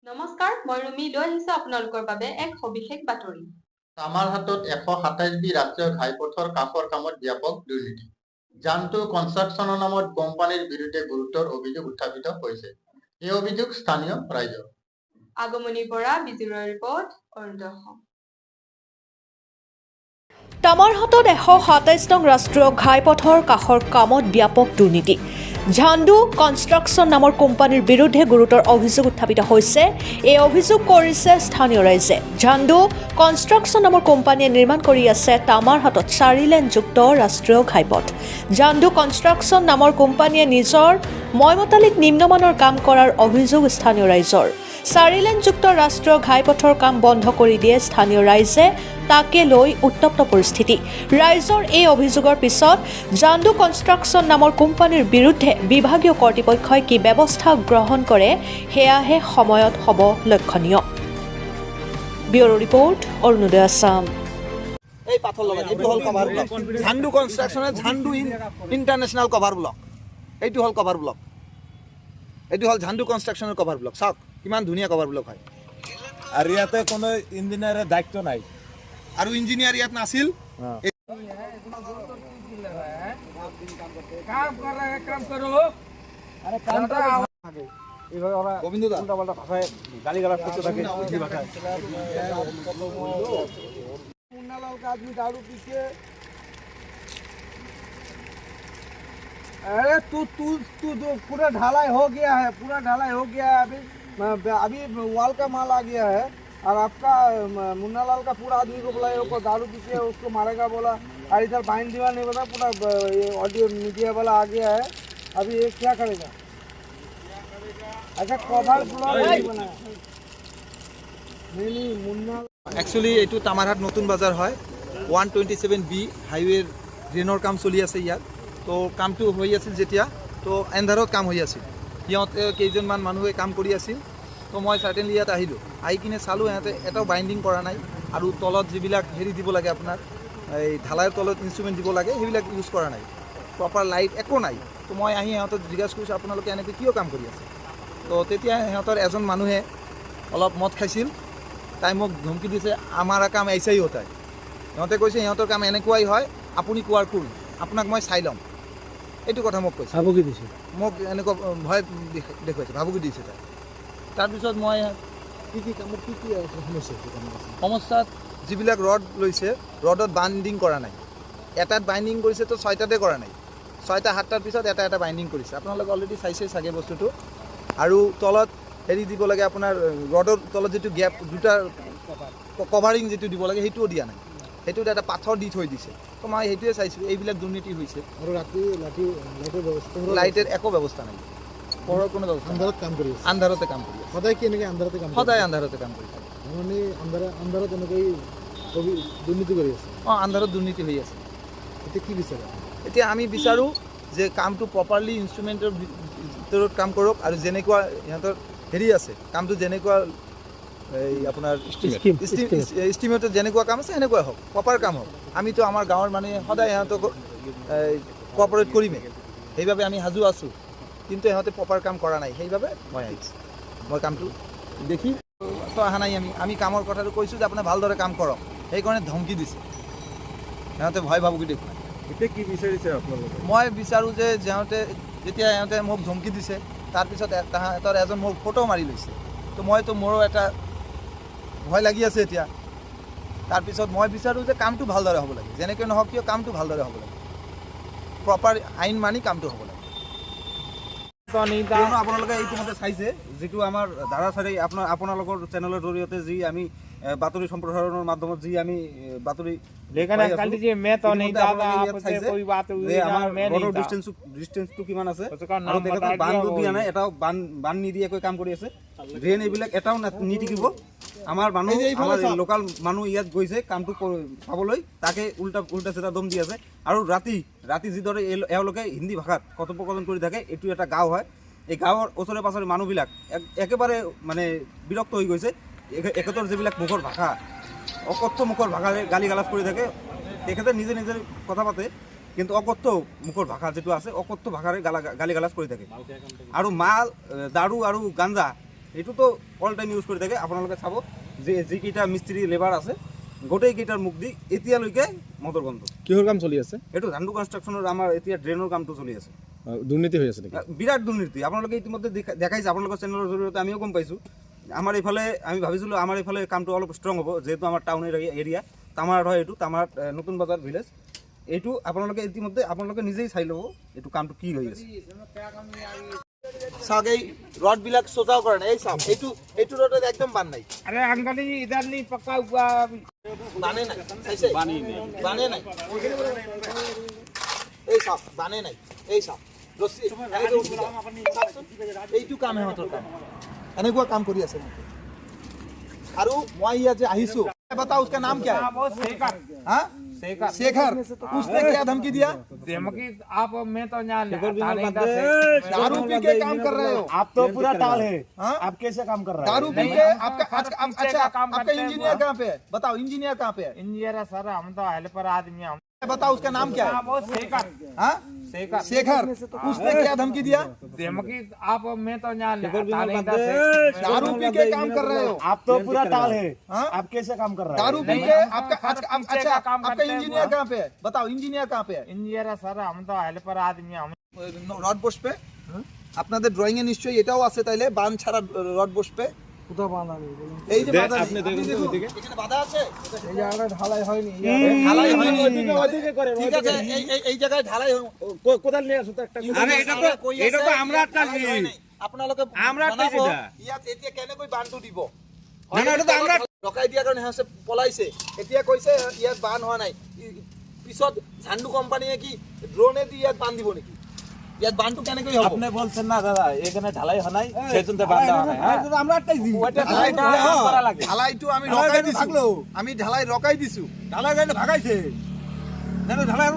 নমস্কাৰ, মই ৰুমি লৈ আহিছো আপোনালোকৰ বাবে এক সবিশেষ বাতৰি। আমাৰ হাতত 127 ৰাষ্ট্ৰীয় ঘাইপথৰ কাষৰ কামত ব্যাপক দুৰ্নীতি। জানটো কনষ্ট্ৰাকশ্যনৰ নামত কোম্পানীৰ বিৰুদ্ধে গুৰুতৰ অভিযোগ উত্থাপিত হৈছে। এই অভিযোগ স্থানীয় ৰাইজৰ। আগমনিৰ পৰা বিজুৰৰ ৰিপৰ্ট অৰুণোদয়। তামাৰহাটত 127 নং ৰাষ্ট্ৰীয় ঘাইপথৰ কাষৰ কামত ব্যাপক দুৰ্নীতি। ঝাণ্ডু কনষ্ট্ৰাকশ্যন নামৰ কোম্পানীৰ বিৰুদ্ধে গুৰুতৰ অভিযোগ উত্থাপিত হৈছে। এই অভিযোগ কৰিছে স্থানীয় ৰাইজে। ঝাণ্ডু কনষ্ট্ৰাকশ্যন নামৰ কোম্পানীয়ে নিৰ্মাণ কৰি আছে তামাৰহাটত 4 লেনযুক্ত ৰাষ্ট্ৰীয় ঘাইপথ। ঝাণ্ডু কনষ্ট্ৰাকশ্যন নামৰ কোম্পানীয়ে নিজৰ ময়মতালিক নিম্নমানৰ কাম কৰাৰ অভিযোগ স্থানীয় ৰাইজৰ। 4 লেনযুক্ত ৰাষ্ট্ৰীয় ঘাইপথৰ কাম বন্ধ কৰি দিয়ে স্থানীয় ৰাইজে। তাকে লৈ উত্তপ্ত পৰিস্থিতি। ৰাইজৰ এই অভিযোগৰ পিছত ঝাণ্ডু কনষ্ট্ৰাকশ্যন নামৰ কোম্পানীৰ বিৰুদ্ধে বিভাগীয় কৰ্তৃপক্ষই কি ব্যৱস্থা গ্ৰহণ কৰে সেয়াহে সময়ত হ'ব লক্ষণীয়। Bureau' report Arunodoy Assam. এই পাথর লগা এইটো হল কভার ব্লক। ঝাণ্ডু কনস্ট্রাকশনের ঝাণ্ডু ইন্টারন্যাশনাল কভার ব্লক। এইটো হল কভার ব্লক। এইটো হল ঝাণ্ডু কনস্ট্রাকশনের কভার ব্লক। চাওক কিমান ধুনীয়া কভার ব্লক হয়। আৰু ইয়াতে কোনো ইঞ্জিনিয়াৰৰ দায়িত্ব নাই। আৰু ইঞ্জিনিয়াৰ ইয়াত নাছিল। मुन्नालाल का आदमी दारू पी के अरे तू तू तू पूरा ढलाई हो गया है, पूरा ढलाई हो गया है। अभी वाल का माल आ गया है और आपका मुन्नालाल का पूरा आदमी को बुलाया, उसको दारू पी के उसको मारेगा बोला। और इधर बाइन दीवार नहीं बता, पूरा ऑडियो मीडिया वाला आ गया है। अभी ये क्या करेगा? अच्छा कवर ब्लॉक नहीं बनाया। नहीं मुन्ना একচুৱেলি এইটো তামাৰহাট নতুন বজাৰ হয়। 127B হাইৱেৰ ড্ৰেইনৰ কাম চলি আছে ইয়াত। তো কামটো হৈ আছিল যেতিয়া, তো এন্ধাৰত কাম হৈ আছিল। সিহঁতে কেইজনমান মানুহে কাম কৰি আছিল। তো মই চাৰ্টেনলি ইয়াত আহিলোঁ। আহি কিনে চালোঁ সিহঁতে এটাও বাইণ্ডিং কৰা নাই। আৰু তলত যিবিলাক হেৰি দিব লাগে আপোনাৰ এই ঢালাইৰ তলত ইনষ্ট্ৰুমেণ্ট দিব লাগে সেইবিলাক ইউজ কৰা নাই। প্ৰপাৰ লাইট একো নাই। তো মই আহি সিহঁতক জিজ্ঞাসা কৰিছোঁ আপোনালোকে এনেকৈ কিয় কাম কৰি আছে। তো তেতিয়া সিহঁতৰ এজন মানুহে অলপ মদ খাইছিল। তাই মোক ধমকি দিছে, আমাৰ কাম এইচাই হতাই। সিহঁতে কৈছে সিহঁতৰ কাম এনেকুৱাই হয়, আপুনি কোৱাৰ কোন, আপোনাক মই চাই ল'ম। এইটো কথা মোক কৈছে। ভাবুকি দিছে মোক এনেকুৱা ভয় দেখুৱাইছে, ভাবুকি দিছে তাই। তাৰপিছত মই সমস্যাত যিবিলাক ৰড লৈছে, ৰডত বাইণ্ডিং কৰা নাই। এটাত বাইণ্ডিং কৰিছে, তো 6টাতে কৰা নাই। 6টা 7টাৰ পিছত এটা এটা বাইণ্ডিং কৰিছে। আপোনালোকে অলৰেডি চাইছে চাগে বস্তুটো। আৰু তলত হেৰি দিব লাগে আপোনাৰ ৰডৰ তলত যিটো গেপ দুটা কভাৰিং যিটো দিব লাগে সেইটোও দিয়া নাই। সেইটোত এটা পাথৰ দি থৈ দিছে। তো মই সেইটোৱে চাইছোঁ এইবিলাক দুৰ্নীতি হৈছে। আৰু লাইটেৰ একো ব্যৱস্থা নাই, পৰৰ কোনো ব্যৱস্থা নাই। আন্ধাৰত কাম কৰি আছে। আন্ধাৰতে কাম কৰি আছে। সদায় কি এনেকৈ আন্ধাৰতে কাম সদায় আন্ধাৰতে কাম কৰি থাকে। মানে আন্ধাৰত এনেকৈ দুৰ্নীতি কৰি আছে। অঁ, আন্ধাৰত দুৰ্নীতি হৈ আছে। এতিয়া কি বিচাৰে? এতিয়া আমি বিচাৰোঁ যে কামটো প্ৰপাৰলি ইনষ্ট্ৰুমেণ্টৰ ভিতৰত কাম কৰক। আৰু যেনেকুৱা সিহঁতৰ হেৰি আছে, কামটো যেনেকুৱা এই আপোনাৰ ইষ্টিমেটত যেনেকুৱা কাম আছে সেনেকুৱা হওক, প্ৰপাৰ কাম হওক। আমিতো আমাৰ গাঁৱৰ মানুহে সদায় সিহঁতক কোঅপাৰেট কৰিমেই, সেইবাবে আমি সাজু আছোঁ। কিন্তু সিহঁতে প্ৰপাৰ কাম কৰা নাই, সেইবাবে মই আহিছোঁ। মই কামটো দেখি তো অহা নাই। আমি কামৰ কথাটো কৈছোঁ যে আপুনি ভালদৰে কাম কৰক, সেইকাৰণে ধমকি দিছে সিহঁতে, ভয় ভাবুকি দেখুৱাই। এতিয়া কি বিচাৰিছে আপোনালোকে? মই বিচাৰোঁ যে যেতিয়া সিহঁতে মোক ধমকি দিছে, তাৰপিছত তাহাঁতৰ এজন মোক ফটো মাৰি লৈছে। তো মইতো মোৰো এটা ভয় লাগি আছে এতিয়া। তাৰপিছত মই বিচাৰোঁ যে কামটো ভালদৰে হ'ব লাগে, যেনেকৈ নহওক কিয় কামটো ভালদৰে হ'ব লাগে, প্ৰপাৰ আইন মানি কামটো হ'ব লাগে। কিয়নো আপোনালোকে ইতিমধ্যে চাইছে, যিটো আমাৰ ধাৰাচাৰী আপোনালোকৰ চেনেলৰ জৰিয়তে যি আমি বাতৰি সম্প্ৰসাৰণৰ মাধ্যমত যি আমি বাতৰি ডিষ্টেঞ্চটো কিমান আছে, আৰু তেখেতে বান্ধটো দিয়া নাই, এটাও বান্ধ নিদিয়াকৈ কাম কৰি আছে। ড্ৰেইন এইবিলাক এটাও নিটিকিব। আমাৰ মানুহ, আমাৰ লোকেল মানুহ ইয়াত গৈছে কামটো চাবলৈ, তাকে উল্টা চিধা দম দি আছে। আৰু ৰাতি যিদৰে এওঁলোকে হিন্দী ভাষাত কথোপকথন কৰি থাকে, এইটো এটা গাঁও হয়। এই গাঁৱৰ ওচৰে পাঁজৰে মানুহবিলাক একেবাৰে মানে বিৰক্ত হৈ গৈছে। এখেতৰ যিবিলাক মুখৰ ভাষা, অকথ্য মুখৰ ভাষাৰে গালি গালাজ কৰি থাকে। তেখেতে নিজে কথা পাতে, কিন্তু অকথ্য মুখৰ ভাষা যিটো আছে, অকথ্য ভাষাৰে গালি গালাজ কৰি থাকে। আৰু মাল, দাৰু আৰু গাঞ্জা এইটোতো অল টাইম ইউজ কৰি থাকে। আপোনালোকে চাব যে যিকেইটা মিস্ত্ৰী লেবাৰ আছে গোটেইকেইটাৰ মুখ দি এতিয়ালৈকে মদৰ গন্ধ। কিহৰ কাম চলি আছে? এইটো ঝাণ্ডু কনষ্ট্ৰাকশ্যনৰ আমাৰ এতিয়া ড্ৰেইনৰ কামটো চলি আছে। দুৰ্নীতি হৈ আছে নেকি? বিৰাট দুৰ্নীতি। আপোনালোকে ইতিমধ্যে দেখাইছে, আপোনালোকৰ চেনেলৰ জৰিয়তে আমিও গম পাইছোঁ। আমাৰ এইফালে আমি ভাবিছিলোঁ আমাৰ এইফালে কামটো অলপ ষ্ট্ৰং হ'ব, যিহেতু আমাৰ টাউন এৰিয়া তামাৰাত হয়, এইটো তামাৰাত নতুন বজাৰ ভিলেজ। এইটো আপোনালোকে ইতিমধ্যে আপোনালোকে নিজেই চাই ল'ব এইটো কামটো কি হৈ আছে। চাওক এই ৰডবিলাক সোজাও কৰা নাই, এই চাওক এইটো ৰডত একদম বান নাই। अरे अंकल जी इधर नहीं पक्का हुआ বানে নাই, চাইছে? বানে নাই, এই চাওক বানে নাই, এই চাওক ৰছী এনেকে উঠি যায়। চাওকচোন, এইটো কাম সিহঁতৰ কাম, এনেকুৱা কাম কৰি আছে সিহঁতে। আৰু মই ইয়াত যে আহিছো, बताओ उसका नाम क्या है? वो शेखर हाँ? शेखर। उसने क्या धमकी दिया? धमकी आप मैं तो यहाँ दारू पी के काम कर रहे हो आप तो पूरा टाल है, हाँ? आप कैसे काम कर रहे दारू पी के आपका अच्छा आपका इंजीनियर कहाँ पे है? बताओ इंजीनियर कहाँ पे है? इंजीनियर सर हम तो हेल्पर आदमी हम बताओ उसका नाम क्या है? वो शेखर हाँ? शेखर शेखर। उसने क्या धमकी दिया? धमकी आप मैं तो यहाँ दारू पी के काम कर रहे हो, आप तो पूरा टाल है, हाँ? आप कैसे काम कर रहे हैं? दारू पी के आपका अच्छा आपका इंजीनियर कहाँ पे है? बताओ इंजीनियर कहाँ पे है? इंजीनियर सर हम तो हेल्पर आदमी हम রড বসবে আপনাদের ড্রয়িং এ নিশ্চয়ই এটাও আছে, তাইলে বান ছাড়া রড বসবে। এই যে বাধা আপনি দেখুন ওইদিকে। এখানে বাধা আছে, এই জায়গাটা ঢালাই হয়নি ঢালাই হয়নি। ওইদিকে করে, ঠিক আছে, এই জায়গায় ঢালাই কোদাল নিয়ে আসো তো একটা। আরে এটা তো আমরা টালি আপোনালোকে আমরা টালি ইয়াত এতিয়া কেনেকৈ বানটো দিব? না না, এটা তো আমরা ৰখাই দিয়াৰ কাৰণে হেছে পলাইছে। এতিয়া কৈছে ইয়াত বান হোৱা নাই, পিছত ঝাণ্ডু কোম্পানীয়ে কি ড্ৰোনে দি ইয়াত বান দিব নেকি? ইয়াত বানটো কেনেকৈ হ'ব? আপনি বলছেন না দাদা এখানে ঢালাই হয় নাই, সেজন্য বান্ধা হয় নাই। আমরা একটাই দিই, ঢালাইটো আমি রকাই দিছো, আমি ঢালাই রকাই দিছো। ঢালাই গাইলে ভাগাইছে না, ঢালাই